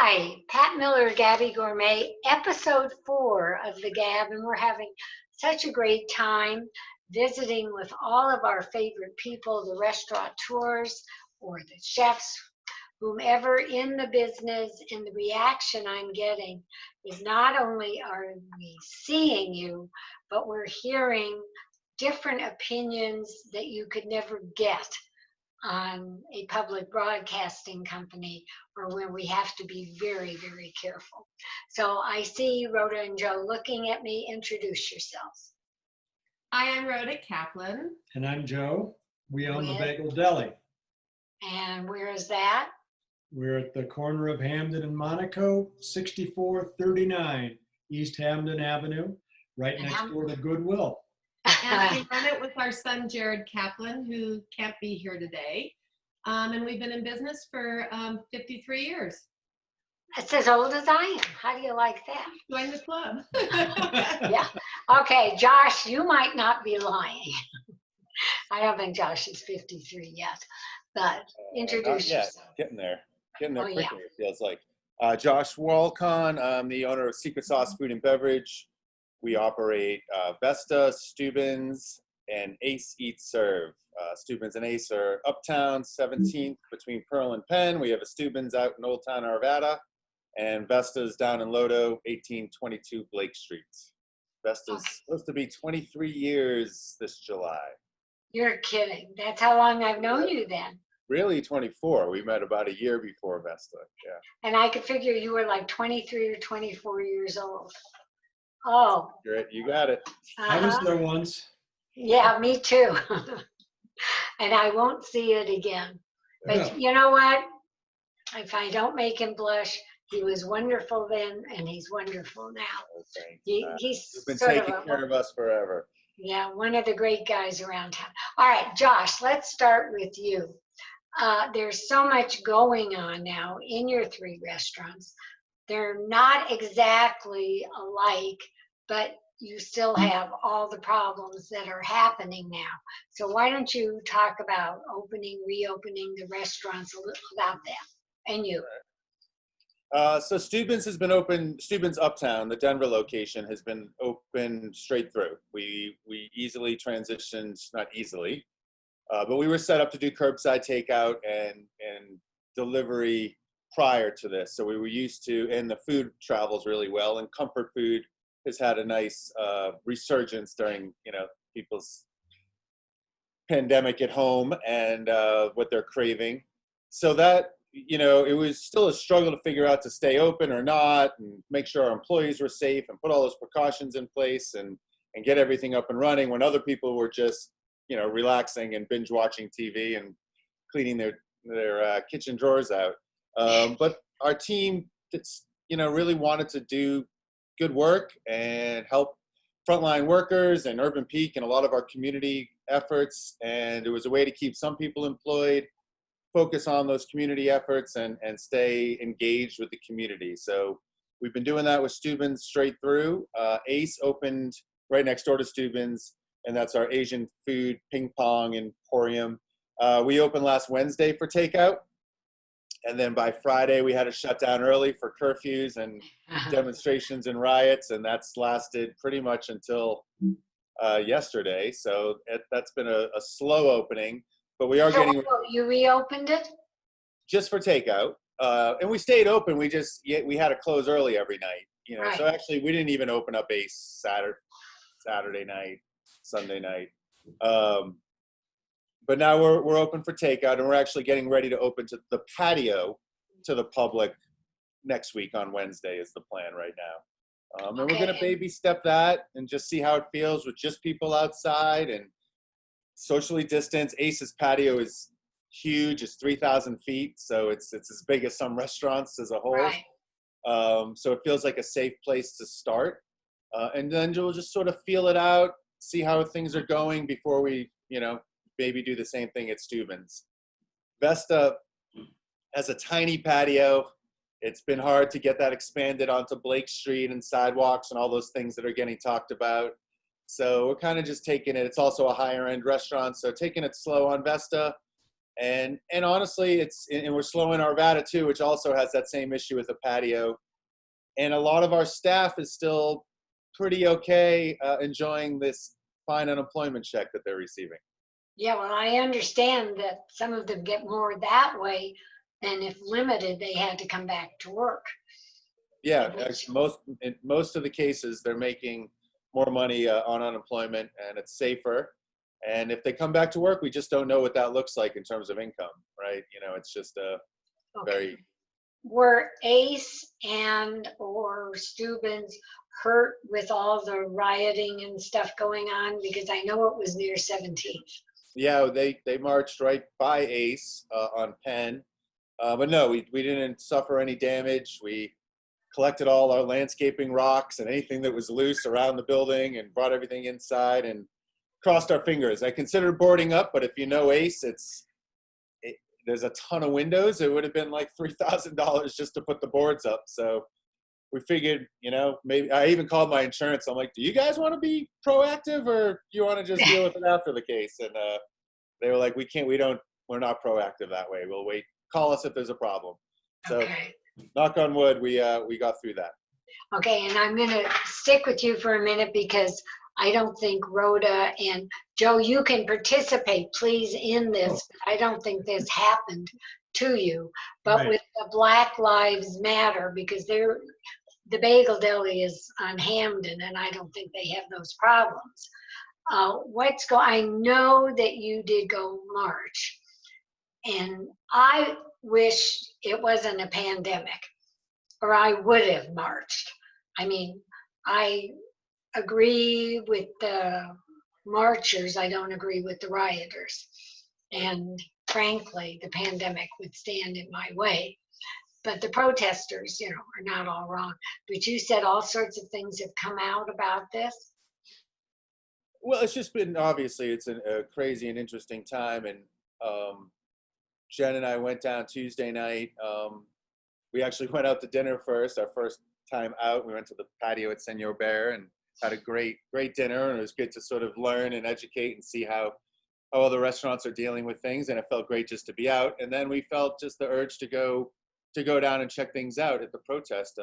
Hi, Pat Miller, Gabby Gourmet, episode 4 of the Gabb, and we're having such a great time visiting with all of our favorite people, the restaurateurs or the chefs, whomever in the business. And the reaction I'm getting is not only are we seeing you, but we're hearing different opinions that you could never get on a public broadcasting company, or where we have to be very, very careful. So I see Rhoda and Joe looking at me. Introduce yourselves. I am Rhoda Kaplan. And I'm Joe. We own the With- Bagel Deli. And where is that? We're at the corner of Hamden and Monaco, 6439 East Hamden Avenue, right And next door to Goodwill. And we run it with our son, Jared Kaplan, who can't be here today. And we've been in business for 53 years. It's as old as I am. How do you like that? Join the club. Yeah. Okay, Josh, you might not be lying. I don't think Josh is 53 yet, but introduce Not yet. yourself. Getting there Oh, quickly, yeah. it feels like. Josh Wolkon, I'm the owner of Secret Sauce Food and Beverage. We operate Vesta, Steuben's, and Ace Eat Serve. Steuben's and Ace are uptown, 17th between Pearl and Penn. We have a Steuben's out in Old Town Arvada, and Vesta's down in Lodo, 1822 Blake Street. Vesta's supposed to be 23 years this July. You're kidding. That's how long I've known you then. Really 24. We met about a year before Vesta. Yeah. And I could figure you were like 23 or 24 years old. Oh, You got it. I was uh-huh. there once. Yeah, me too. And I won't see it again. But Yeah. you know what? If I don't make him blush, he was wonderful then, and he's wonderful now. Okay. He's You've been sort taking of care of us forever. yeah, one of the great guys around town. All right, Josh, let's start with you. There's so much going on now in your 3 restaurants. They're not exactly alike, but you still have all the problems that are happening now. So why don't you talk about reopening the restaurants, a little about that, and you. So Steuben's has been open. Steuben's Uptown, the Denver location, has been open straight through. We easily transitioned, not easily, but we were set up to do curbside takeout and delivery prior to this. So we were used to, and the food travels really well, and comfort food has had a nice resurgence during, people's pandemic at home and what they're craving. So that, it was still a struggle to figure out to stay open or not, and make sure our employees were safe and put all those precautions in place and get everything up and running when other people were just, relaxing and binge watching TV and cleaning their kitchen drawers out. But our team, really wanted to do good work and help frontline workers and Urban Peak and a lot of our community efforts. And it was a way to keep some people employed, focus on those community efforts, and stay engaged with the community. So we've been doing that with Steuben's straight through. Ace opened right next door to Steuben's, and that's our Asian food ping pong emporium. We opened last Wednesday for takeout. And then by Friday, we had to shut down early for curfews and demonstrations and riots, and that's lasted pretty much until yesterday. So that's been a slow opening, but we are getting You reopened it? just for takeout, and we stayed open. We had to close early every night, Right. So actually, we didn't even open up Ace Saturday night, Sunday night. But now we're open for takeout, and we're actually getting ready to open to the patio to the public next week on Wednesday is the plan right now. And we're going to baby step that and just see how it feels with just people outside and socially distanced. Ace's patio is huge. It's 3,000 feet, so it's as big as some restaurants as a whole. Right. So it feels like a safe place to start. And then we'll just sort of feel it out, see how things are going before we, maybe do the same thing at Steuben's. Vesta has a tiny patio. It's been hard to get that expanded onto Blake Street and sidewalks and all those things that are getting talked about. So we're kind of just taking it. It's also a higher end restaurant, so taking it slow on Vesta. And honestly, and we're slow in Arvada too, which also has that same issue with the patio. And a lot of our staff is still pretty okay, enjoying this fine unemployment check that they're receiving. Yeah, well, I understand that some of them get more that way than if limited, they had to come back to work. Yeah, in most of the cases, they're making more money on unemployment, and it's safer. And if they come back to work, we just don't know what that looks like in terms of income, right? You know, it's just a very. Were Ace and or Steuben's hurt with all the rioting and stuff going on? Because I know it was near 17th. Yeah, they marched right by Ace on Penn, but no, we didn't suffer any damage. We collected all our landscaping rocks and anything that was loose around the building and brought everything inside and crossed our fingers. I considered boarding up, but if you know Ace, there's a ton of windows. It would have been like $3,000 just to put the boards up. So we figured, you know, maybe I even called my insurance. I'm like, do you guys want to be proactive or do you want to just deal with it after the case? And they were like, we're not proactive that way. We'll wait. Call us if there's a problem. So Okay. knock on wood, we got through that. Okay, and I'm gonna stick with you for a minute because I don't think Rhoda and Joe, you can participate, please, in this. I don't think this happened to you, but Right. with the Black Lives Matter, because the Bagel Deli is on Hamden, and I don't think they have those problems. I know that you did go march, and I wish it wasn't a pandemic, or I would have marched. I mean, I agree with the marchers. I don't agree with the rioters. And frankly, the pandemic would stand in my way. But the protesters, you know, are not all wrong. But you said all sorts of things have come out about this. Well, it's just been, obviously, it's a crazy and interesting time. And Jen and I went down Tuesday night. We actually went out to dinner first, our first time out. We went to the patio at Senor Bear and had a great dinner. And it was good to sort of learn and educate and see how other restaurants are dealing with things. And it felt great just to be out. And then we felt just the urge to go down and check things out at the protest.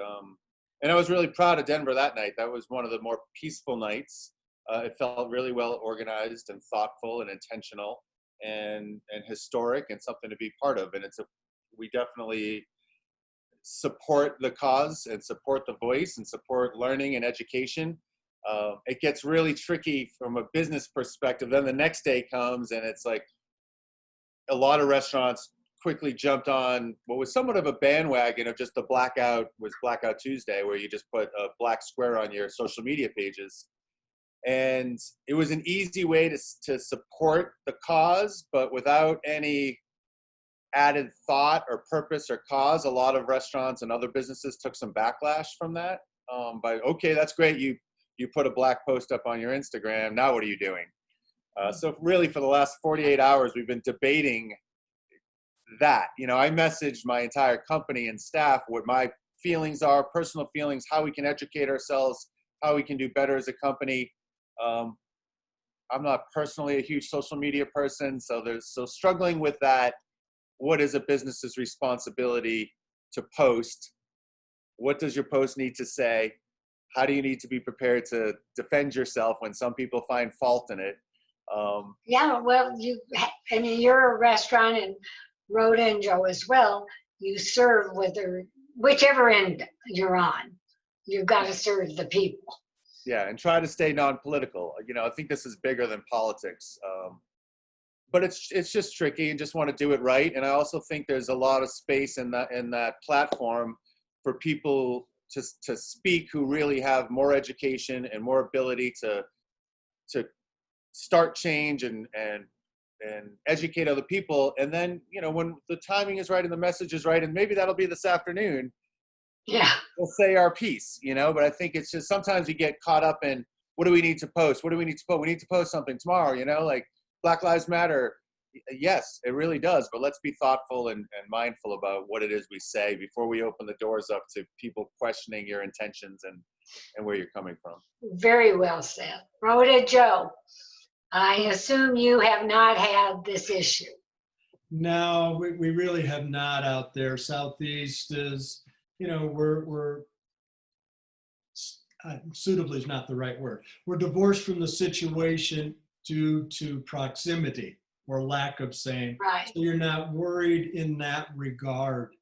And I was really proud of Denver that night. That was one of the more peaceful nights. It felt really well organized and thoughtful and intentional and historic and something to be part of. And we definitely support the cause and support the voice and support learning and education. It gets really tricky from a business perspective. Then the next day comes and it's like a lot of restaurants quickly jumped on what was somewhat of a bandwagon of just the Blackout Tuesday, where you just put a black square on your social media pages. And it was an easy way to support the cause, but without any added thought or purpose or cause. A lot of restaurants and other businesses took some backlash from that. Okay, that's great. You put a black post up on your Instagram. Now what are you doing? So really for the last 48 hours, we've been debating that. You know, I messaged my entire company and staff what my feelings are, personal feelings, how we can educate ourselves, how we can do better as a company. I'm not personally a huge social media person, so struggling with that. What is a business's responsibility to post? What does your post need to say? How do you need to be prepared to defend yourself when some people find fault in it? Yeah, well, you're a restaurant, and Rhoda and Joe as well. You serve whichever end you're on. You've got to serve the people. Yeah, and try to stay non-political. You know, I think this is bigger than politics. But it's just tricky, and just want to do it right. And I also think there's a lot of space in that platform for people to speak who really have more education and more ability to start change and educate other people. And then, you know, when the timing is right and the message is right, and maybe that'll be this afternoon, Yeah. we'll say our piece, you know. But I think it's just sometimes you get caught up in, what do we need to post? What do we need to post? We need to post something tomorrow, you know, like Black Lives Matter. Yes, it really does. But let's be thoughtful and mindful about what it is we say before we open the doors up to people questioning your intentions and where you're coming from. Very well said. Rhoda, Joe, I assume you have not had this issue. No, we really have not out there. Southeast is, we're suitably is not the right word. We're divorced from the situation due to proximity or lack of same. Right. So you're not worried in that regard.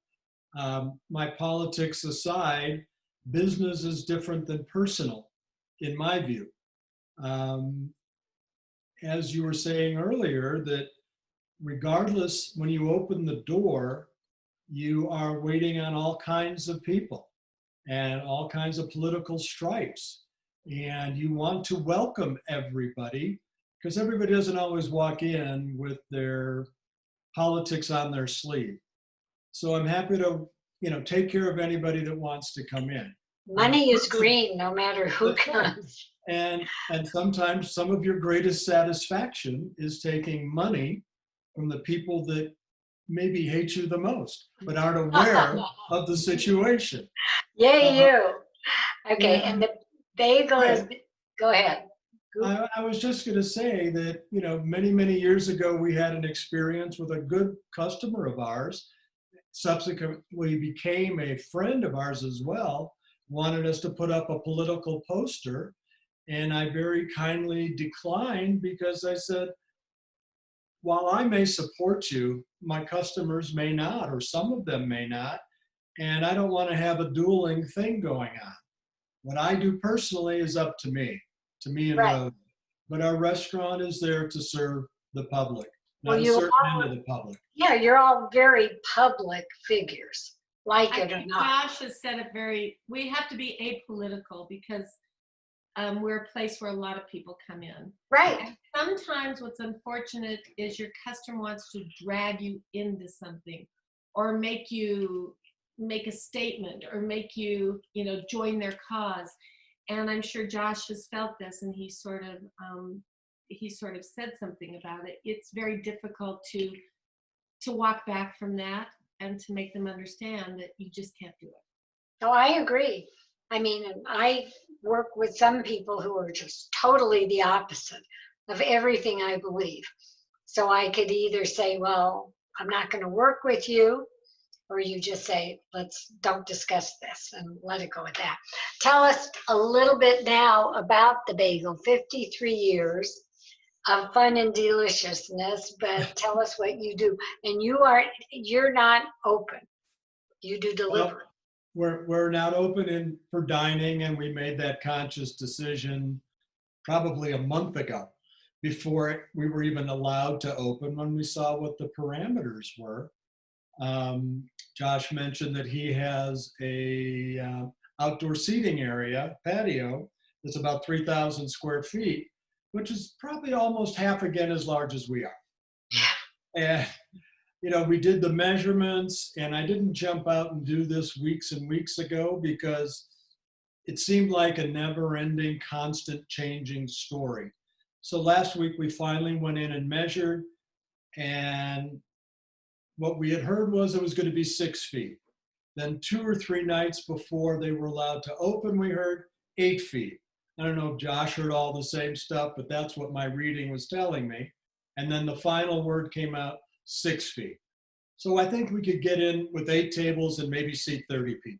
My politics aside, business is different than personal, in my view. Um, as you were saying earlier, that regardless, when you open the door, you are waiting on all kinds of people and all kinds of political stripes. And you want to welcome everybody because everybody doesn't always walk in with their politics on their sleeve. So I'm happy to, take care of anybody that wants to come in. Money is green no matter who That's right. comes. And sometimes some of your greatest satisfaction is taking money from the people that maybe hate you the most, but aren't aware of the situation. Yay, you. Okay, and and the bagel is, Right. go ahead. I was just going to say that, many, many years ago, we had an experience with a good customer of ours, subsequently became a friend of ours as well, wanted us to put up a political poster. And I very kindly declined because I said, while I may support you, my customers may not, or some of them may not. And I don't want to have a dueling thing going on. What I do personally is up to me and Right. Rhoda. But our restaurant is there to serve the public, not Well, a you certain all, end of the public. yeah, you're all very public figures, like I it or think not. Josh has said it we have to be apolitical because we're a place where a lot of people come in. Right. And sometimes what's unfortunate is your customer wants to drag you into something or make you make a statement or make you, join their cause. And I'm sure Josh has felt this and he sort of said something about it. It's very difficult to walk back from that and to make them understand that you just can't do it. No, I agree. I mean, I work with some people who are just totally the opposite of everything I believe. So I could either say, well, I'm not going to work with you, or you just say, don't discuss this and let it go at that. Tell us a little bit now about the bagel, 53 years of fun and deliciousness, but tell us what you do. And you're not open. You do delivery. Well, we're not open for dining, and we made that conscious decision probably a month ago before we were even allowed to open when we saw what the parameters were. Josh mentioned that he has a outdoor seating area, patio, that's about 3,000 square feet, which is probably almost half again as large as we are. And we did the measurements, and I didn't jump out and do this weeks and weeks ago because it seemed like a never-ending, constant changing story. So last week we finally went in and measured, and what we had heard was it was going to be 6 feet. Then 2 or 3 nights before they were allowed to open, we heard 8 feet. I don't know if Josh heard all the same stuff, but that's what my reading was telling me. And then the final word came out, 6 feet. So I think we could get in with 8 tables and maybe seat 30 people.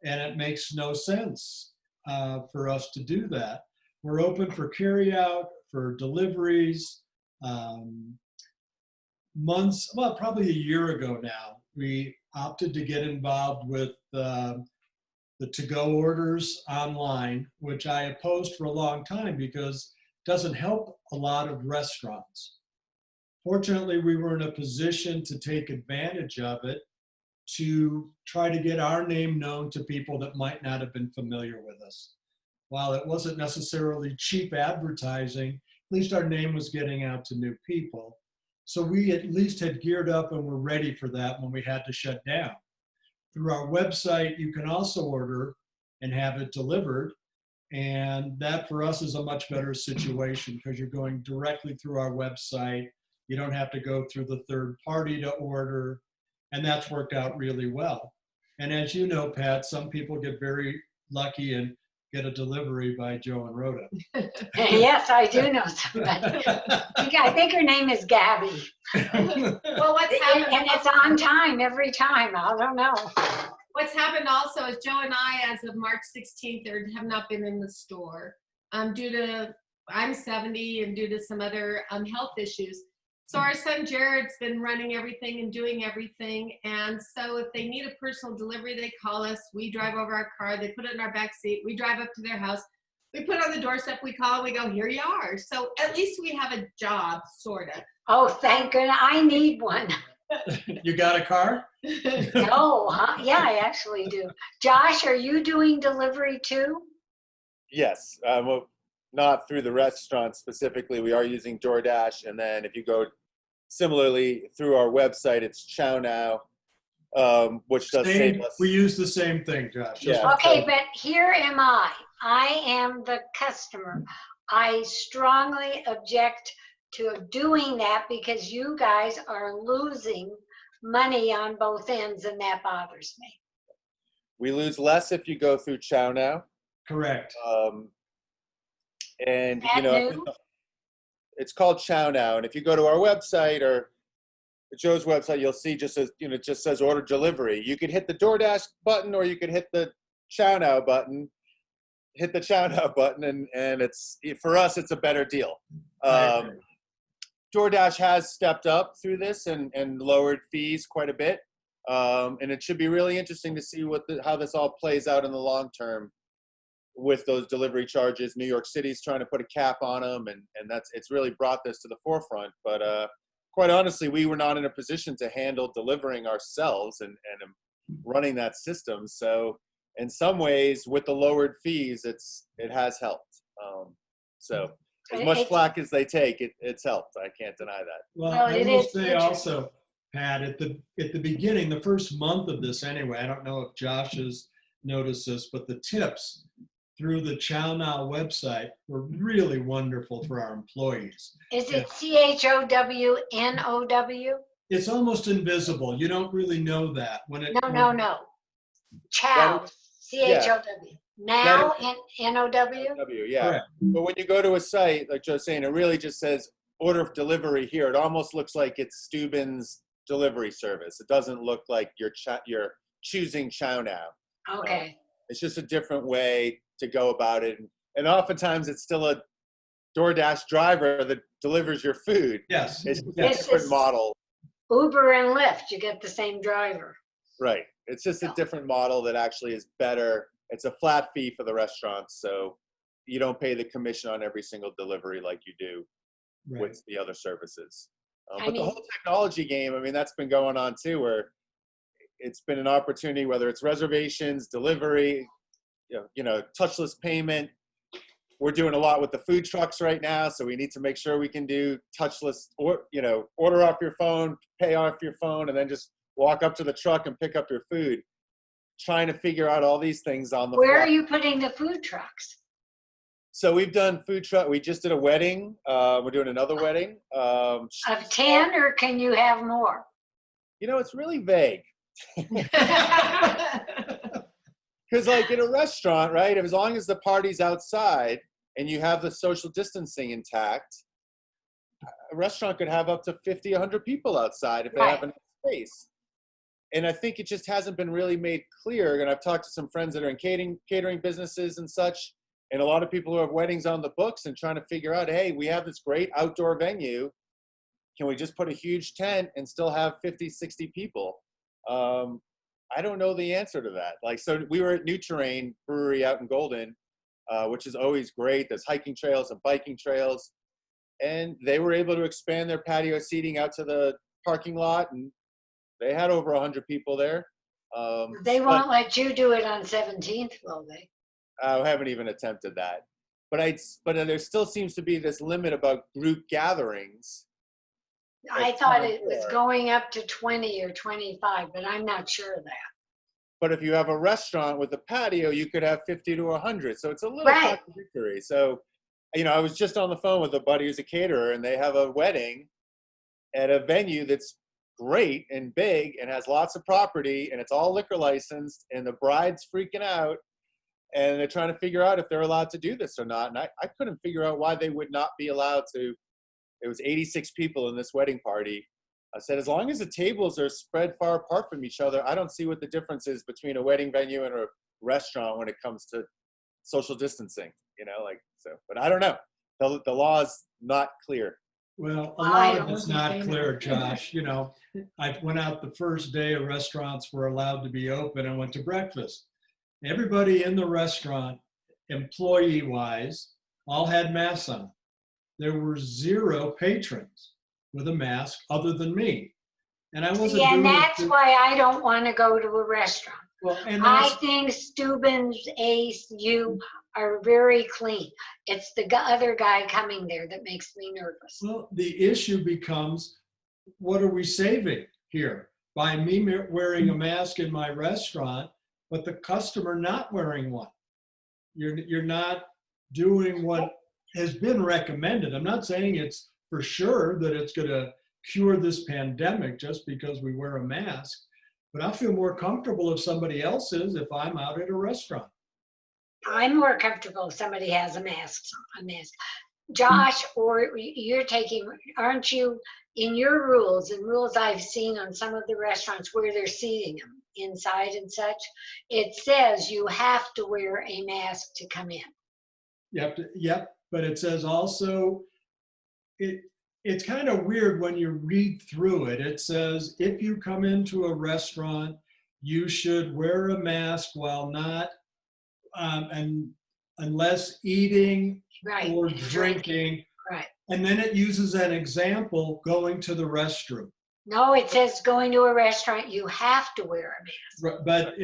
And it makes no sense for us to do that. We're open for carryout, for deliveries. Probably a year ago now, we opted to get involved with the to-go orders online, which I opposed for a long time because it doesn't help a lot of restaurants. Fortunately, we were in a position to take advantage of it to try to get our name known to people that might not have been familiar with us. While it wasn't necessarily cheap advertising, at least our name was getting out to new people. So we at least had geared up and were ready for that when we had to shut down. Through our website, you can also order and have it delivered. And that for us is a much better situation because you're going directly through our website. You don't have to go through the third party to order. And that's worked out really well. And as you know, Pat, some people get very lucky and get a delivery by Joe and Rhoda. Yes, I do know somebody. I think her name is Gabby. Well, what's happened? And it's on time every time. I don't know. What's happened also is Joe and I, as of March 16th, have not been in the store due to, I'm 70 and due to some other health issues. So our son Jared's been running everything and doing everything. And so if they need a personal delivery, they call us. We drive over our car. They put it in our back seat. We drive up to their house. We put it on the doorstep. We call. We go, here you are. So at least we have a job, sort of. Oh, thank goodness. I need one. You got a car? Oh, huh? Yeah, I actually do. Josh, are you doing delivery too? Yes, well, not through the restaurant specifically. We are using DoorDash, and then if you go similarly through our website, it's Chow Now, which does save us. We use the same thing, Josh. Yeah. Okay, but here am I. I am the customer. I strongly object to doing that because you guys are losing money on both ends, and that bothers me. We lose less if you go through Chow Now. Correct. And That you know, new? it's called Chow Now. And if you go to our website or Joe's website, you'll see just as it just says order delivery. You could hit the DoorDash button, or you could hit the Chow Now button. Hit the Chow Now button, and it's, for us, it's a better deal. DoorDash has stepped up through this and lowered fees quite a bit. And it should be really interesting to see how this all plays out in the long term with those delivery charges. New York City's trying to put a cap on them, and it's really brought this to the forefront. But quite honestly, we were not in a position to handle delivering ourselves and running that system. So in some ways, with the lowered fees, it has helped. So as much flack as they take, it's helped. I can't deny that. Well, Well, I it will is say also, Pat, at the beginning, the first month of this anyway, I don't know if Josh has noticed this, but the tips through the Chow Now website were really wonderful for our employees. Is it CHOWNOW? It's almost invisible. You don't really know that when it. No. Chow, CHOW. Now, NOW? Yeah. Correct. But when you go to a site, like Joe's saying, it really just says order of delivery here. It almost looks like it's Steuben's delivery service. It doesn't look like you're choosing Chow Now. Okay. It's just a different way to go about it. And oftentimes it's still a DoorDash driver that delivers your food. Yes. It's just a This different is- model. Uber and Lyft, you get the same driver. Right. It's just a different model that actually is better. It's a flat fee for the restaurants, so you don't pay the commission on every single delivery like you do with the other services. But the whole technology game, I mean, that's been going on too, where it's been an opportunity, whether it's reservations, delivery, touchless payment. We're doing a lot with the food trucks right now, so we need to make sure we can do touchless, or order off your phone, pay off your phone, and then just walk up to the truck and pick up your food. Trying to figure out all these things on the Where fly. are you putting the food trucks? So we've done food truck. We just did a wedding. We're doing another wedding. Of 10, or can you have more? It's really vague. Because like in a restaurant, right, as long as the party's outside and you have the social distancing intact, a restaurant could have up to 50, 100 people outside if they have enough space. And I think it just hasn't been really made clear. And I've talked to some friends that are in catering businesses and such, and a lot of people who have weddings on the books and trying to figure out, hey, we have this great outdoor venue. Can we just put a huge tent and still have 50, 60 people? I don't know the answer to that. So we were at New Terrain Brewery out in Golden, which is always great. There's hiking trails and biking trails. And they were able to expand their patio seating out to the parking lot, and they had over 100 people there. They won't let you do it on 17th, will they? I haven't even attempted that. But there still seems to be this limit about group gatherings. I thought it was going up to 20 or 25, but I'm not sure of that. But if you have a restaurant with a patio, you could have 50 to 100. So it's a little contradictory. So, I was just on the phone with a buddy who's a caterer, and they have a wedding at a venue that's great and big and has lots of property, and it's all liquor licensed, and the bride's freaking out. and they're trying to figure out if they're allowed to do this or not. And I couldn't figure out why they would not be allowed to. It was 86 people in this wedding party. I said, as long as the tables are spread far apart from each other, I don't see what the difference is between a wedding venue and a restaurant when it comes to social distancing, so, but I don't know. The law is not clear. Well, a I lot of don't it's think not they clear, know. Josh. I went out the first day restaurants were allowed to be open and went to breakfast. Everybody in the restaurant, employee-wise, all had masks on. There were 0 patrons with a mask other than me. And I wasn't And doing that's it. why I don't want to go to a restaurant. Well, and I that's, think Steuben's, Ace, you are very clean. It's the other guy coming there that makes me nervous. well, the issue becomes, what are we saving here? By me wearing a mask in my restaurant, but the customer not wearing one. You're not doing what has been recommended. I'm not saying it's for sure that it's going to cure this pandemic just because we wear a mask, but I feel more comfortable if somebody else is if I'm out at a restaurant. I'm more comfortable if somebody has a mask. Josh, or aren't you, in your rules and rules I've seen on some of the restaurants where they're seating them inside and such, it says you have to wear a mask to come in. Yep, but it says also, it's kind of weird when you read through it. It says if you come into a restaurant, you should wear a mask while not, and unless eating Right. or drinking. Right. And then it uses an example, going to the restroom. No, it says going to a restaurant, you have to wear a mask. But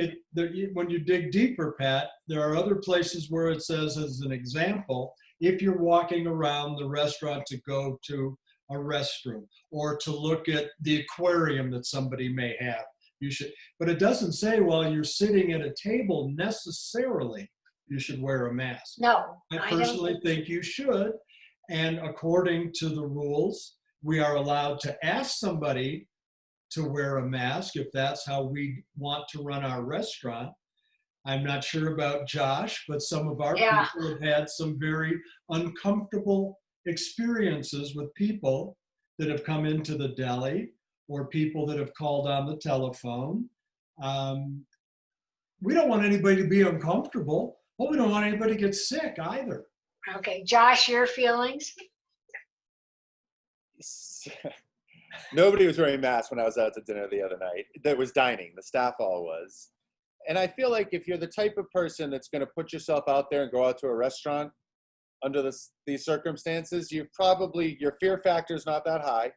when you dig deeper, Pat, there are other places where it says, as an example, if you're walking around the restaurant to go to a restroom or to look at the aquarium that somebody may have, you should. But it doesn't say while you're sitting at a table necessarily you should wear a mask. No, I I personally don't. think you should. And according to the rules, we are allowed to ask somebody to wear a mask if that's how we want to run our restaurant. I'm not sure about Josh, but some of our people have had some very uncomfortable experiences with people that have come into the deli or people that have called on the telephone. We don't want anybody to be uncomfortable, but we don't want anybody to get sick either. Okay, Josh, your feelings? Nobody was wearing masks when I was out to dinner the other night. There was dining, the staff all was. And I feel like if you're the type of person that's going to put yourself out there and go out to a restaurant under these circumstances, your fear factor is not that high,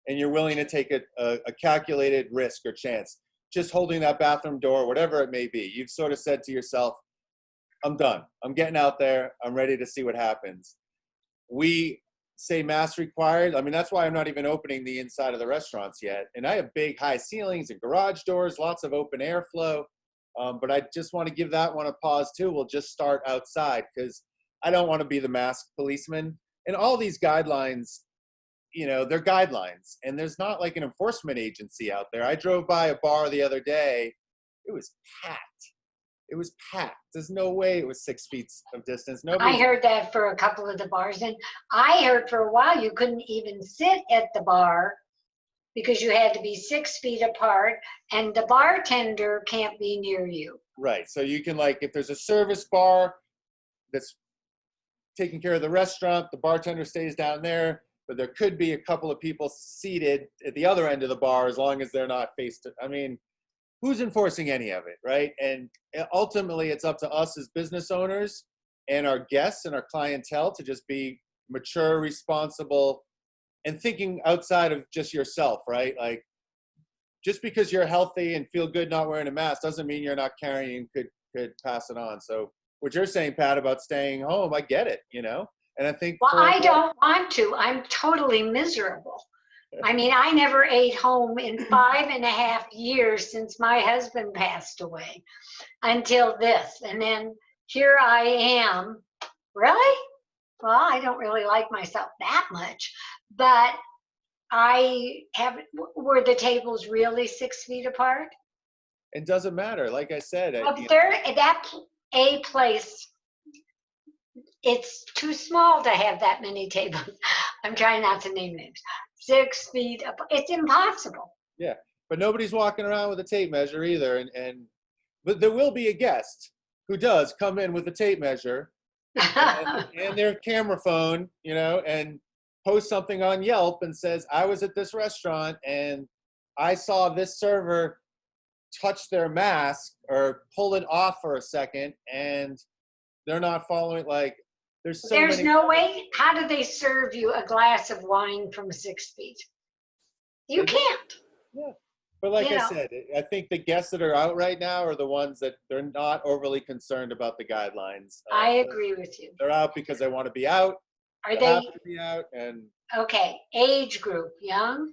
and you're willing to take a calculated risk or chance. Just holding that bathroom door, whatever it may be, you've sort of said to yourself, I'm done. I'm getting out there. I'm ready to see what happens. We say mask required. I mean, that's why I'm not even opening the inside of the restaurants yet. And I have big high ceilings and garage doors, lots of open airflow. But I just want to give that one a pause too. We'll just start outside because I don't want to be the mask policeman. And all these guidelines, they're guidelines. And there's not like an enforcement agency out there. I drove by a bar the other day. It was packed. It was packed. There's no way it was 6 feet of distance. I heard that for a couple of the bars. And I heard for a while you couldn't even sit at the bar because you had to be 6 feet apart and the bartender can't be near you. Right. So you can, if there's a service bar that's taking care of the restaurant, the bartender stays down there, but there could be a couple of people seated at the other end of the bar as long as they're not who's enforcing any of it, right? And ultimately, it's up to us as business owners and our guests and our clientele to just be mature, responsible, and thinking outside of just yourself, right? Like, just because you're healthy and feel good not wearing a mask doesn't mean you're not carrying, could pass it on. So what you're saying, Pat, about staying home, I get it, And I think— Well, I don't want to. I'm totally miserable. I mean, I never ate home in 5.5 years since my husband passed away until this. And then here I am. Really? Well, I don't really like myself that much, but were the tables really 6 feet apart? It doesn't matter. Like I said, Well, a place, it's too small to have that many tables. I'm trying not to name names. 6 feet up, it's impossible. Yeah, but nobody's walking around with a tape measure either. But there will be a guest who does come in with a tape measure and their camera phone, you know, and post something on Yelp and says, I was at this restaurant and I saw this server touch their mask or pull it off for a second and they're not following. Like, there's so There's many. no way. How do they serve you a glass of wine from 6 feet? You can't. Yeah. But like You I know. said, I think the guests that are out right now are the ones that they're not overly concerned about the guidelines. I agree with you. They're out because they want to be out. Are They they, happen to be out, and okay, age group, young?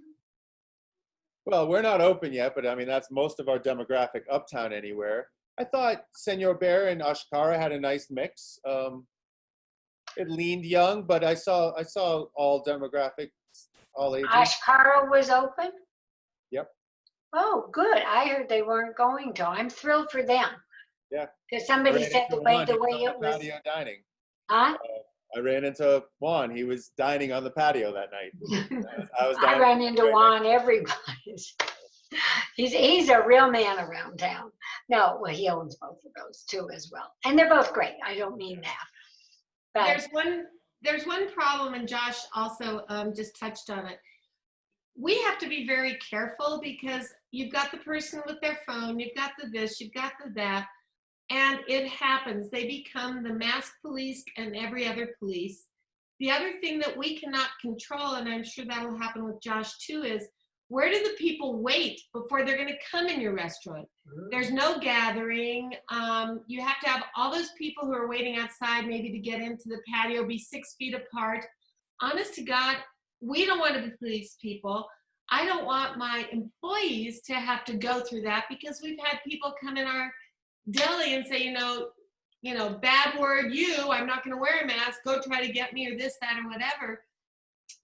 well, we're not open yet, but I mean that's most of our demographic uptown anywhere. I thought Senor Bear and Ashkara had a nice mix. It leaned young, but I saw all demographics, all ages. Ashkara was open? Yep. Oh, good. I heard they weren't going to. I'm thrilled for them. Yeah. Because somebody Ran said into the way Juan, he was it on the was, patio dining. huh? I ran into Juan. He was dining on the patio that night. I was I dining run into Juan every place. He's a real man around town. No, well, he owns both of those too as well. And they're both great. I don't mean that. But There's one problem, and Josh also just touched on it. We have to be very careful because you've got the person with their phone, you've got the this, you've got the that, and it happens. They become the mask police and every other police. The other thing that we cannot control, and I'm sure that'll happen with Josh too, is where do the people wait before they're going to come in your restaurant? There's no gathering. You have to have all those people who are waiting outside maybe to get into the patio be 6 feet apart. Honest to God, we don't want to be police people. I don't want my employees to have to go through that because we've had people come in our deli and say, you know, bad word, I'm not going to wear a mask. Go try to get me or this, that, or whatever.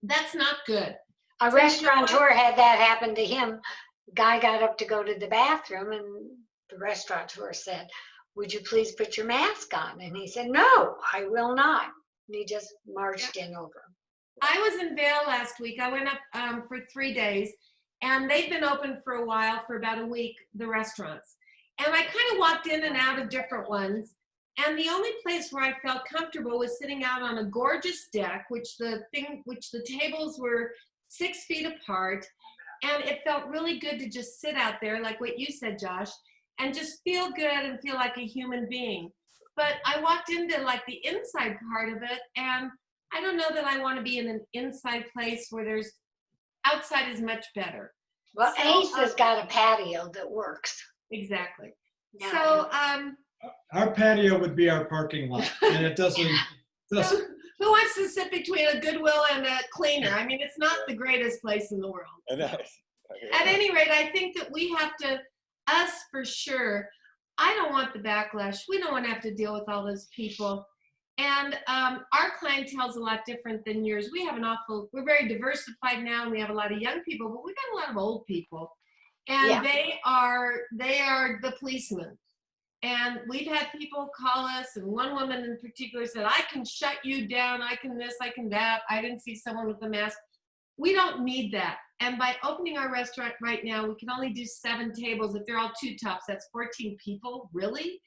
That's not good. a restaurateur had that happen to him. Guy got up to go to the bathroom and the restaurateur said, would you please put your mask on? And he said, no, I will not. And he just marched in over him. I was in Vail last week. I went up for 3 days, and they've been open for a while, for about a week, the restaurants. And I kind of walked in and out of different ones. And the only place where I felt comfortable was sitting out on a gorgeous deck, which the tables were 6 feet apart. And it felt really good to just sit out there, like what you said, Josh, and just feel good and feel like a human being. But I walked into like the inside part of it, and I don't know that I want to be in an inside place where there's outside is much better. Well, So, Ace has got a patio that works. Exactly. Yeah. So, Our patio would be our parking lot, and it doesn't. who wants to sit between a Goodwill and a cleaner? I mean, it's not the greatest place in the world. And At any rate, I think that we have to, us for sure, I don't want the backlash. We don't want to have to deal with all those people. And our clientele is a lot different than yours. We're very diversified now, and we have a lot of young people, but we've got a lot of old people. And Yeah. they are the policemen. And we've had people call us, and one woman in particular said, I can shut you down, I can this, I can that. I didn't see someone with a mask. We don't need that. And by opening our restaurant right now, we can only do 7 tables. If they're all 2 tops, that's 14 people, really?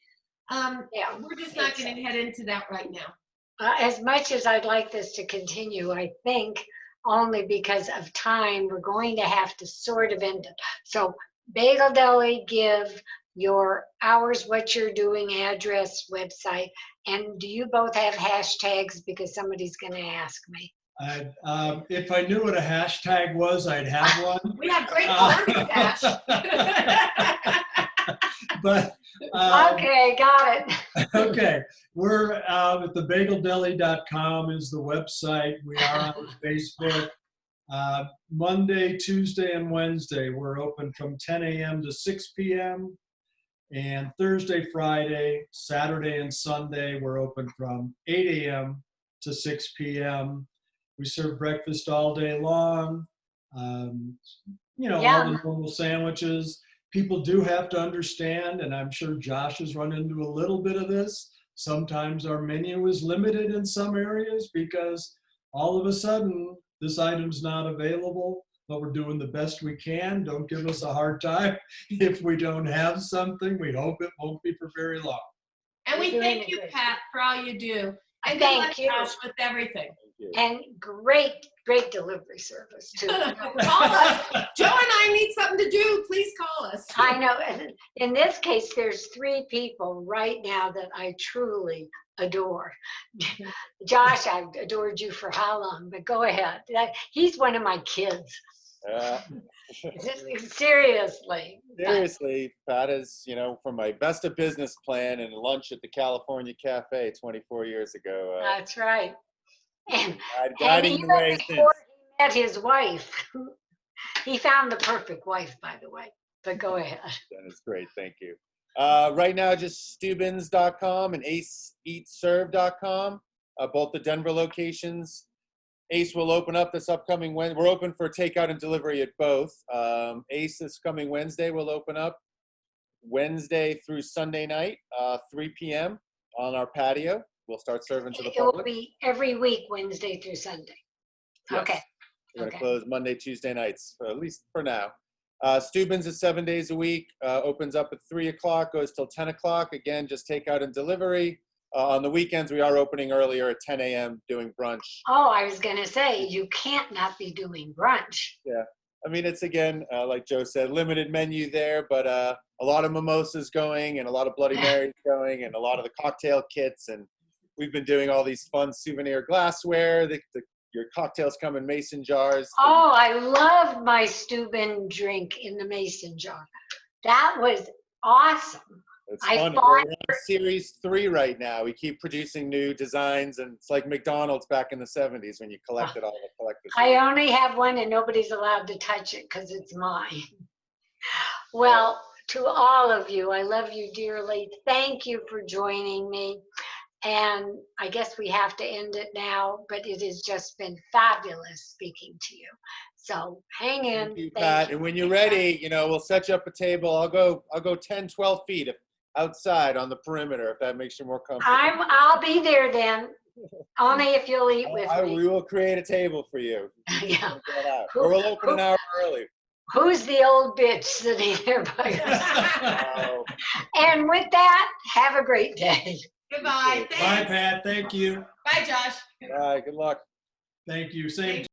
Yeah, We're just not going to head into that right now. as much as I'd like this to continue, I think only because of time, we're going to have to sort of end it. So Bagel Deli, give your hours, what you're doing, address, website, and do you both have hashtags? Because somebody's going to ask me. If I knew what a hashtag was, I'd have one. We have great Gourmet cash. But Okay, got it. okay, we're at thebageldeli.com is the website. We are on Facebook. Monday, Tuesday, and Wednesday, we're open from 10 a.m. to 6 p.m. And Thursday, Friday, Saturday, and Sunday, we're open from 8 a.m. to 6 p.m. We serve breakfast all day long. All the normal sandwiches. people do have to understand, and I'm sure Josh has run into a little bit of this. Sometimes our menu is limited in some areas because all of a sudden this item's not available, but we're doing the best we can. Don't give us a hard time if we don't have something. We hope it won't be for very long. And we You're doing thank a you, great Pat, for all you do. And good Thank luck, you. Josh, with everything. Thank you. And great delivery service too. Call us. Joe and I need something to do. Please call us. I know. In this case, there's 3 people right now that I truly adore. Josh, I've adored you for how long? But go ahead. He's one of my kids. Seriously. Seriously, Pat is, from my Vesta business plan and lunch at the California Cafe 24 years ago. That's right. And Guiding the way since. before he met his wife, he found the perfect wife, by the way. But go ahead. That is great. Thank you. Right now, just Steubens.com and AceEatServe.com, both the Denver locations. Ace will open up this upcoming Wednesday. We're open for takeout and delivery at both. Ace this coming Wednesday will open up Wednesday through Sunday night, 3 p.m. on our patio. We'll start serving to the It will public. be every week, Wednesday through Sunday. Yes. Okay. We're going to Okay. close Monday, Tuesday nights, at least for now. Steuben's is 7 days a week, opens up at 3 o'clock, goes till 10 o'clock. Again, just takeout and delivery. On the weekends, we are opening earlier at 10 a.m. doing brunch. Oh, I was going to say, you can't not be doing brunch. Yeah. I mean, it's, again, like Joe said, limited menu there, but a lot of mimosas going and a lot of Bloody Marys going and a lot of the cocktail kits. And we've been doing all these fun souvenir glassware. Your cocktails come in mason jars. Oh, I love my Steuben drink in the mason jar. That was awesome. It's I fun. thought- We're on series 3 right now. We keep producing new designs, and it's like McDonald's back in the 70s when you collected all the collectors. I only have one and nobody's allowed to touch it because it's mine. Well, to all of you, I love you dearly. Thank you for joining me. And I guess we have to end it now, but it has just been fabulous speaking to you. So hang in. Thank you, Thank Pat. you. And when you're ready, we'll set you up a table. I'll go 10, 12 feet outside on the perimeter if that makes you more comfortable. I'll be there then. Only if you'll eat with me. We will create a table for you. Yeah. Get out. Or we'll open an hour early. Who's the old bitch sitting there by Oh. And with that, have a great day. Goodbye. Bye, Thanks. Pat. Thank you. Bye, Josh. All right. Good luck. Thank you. Same.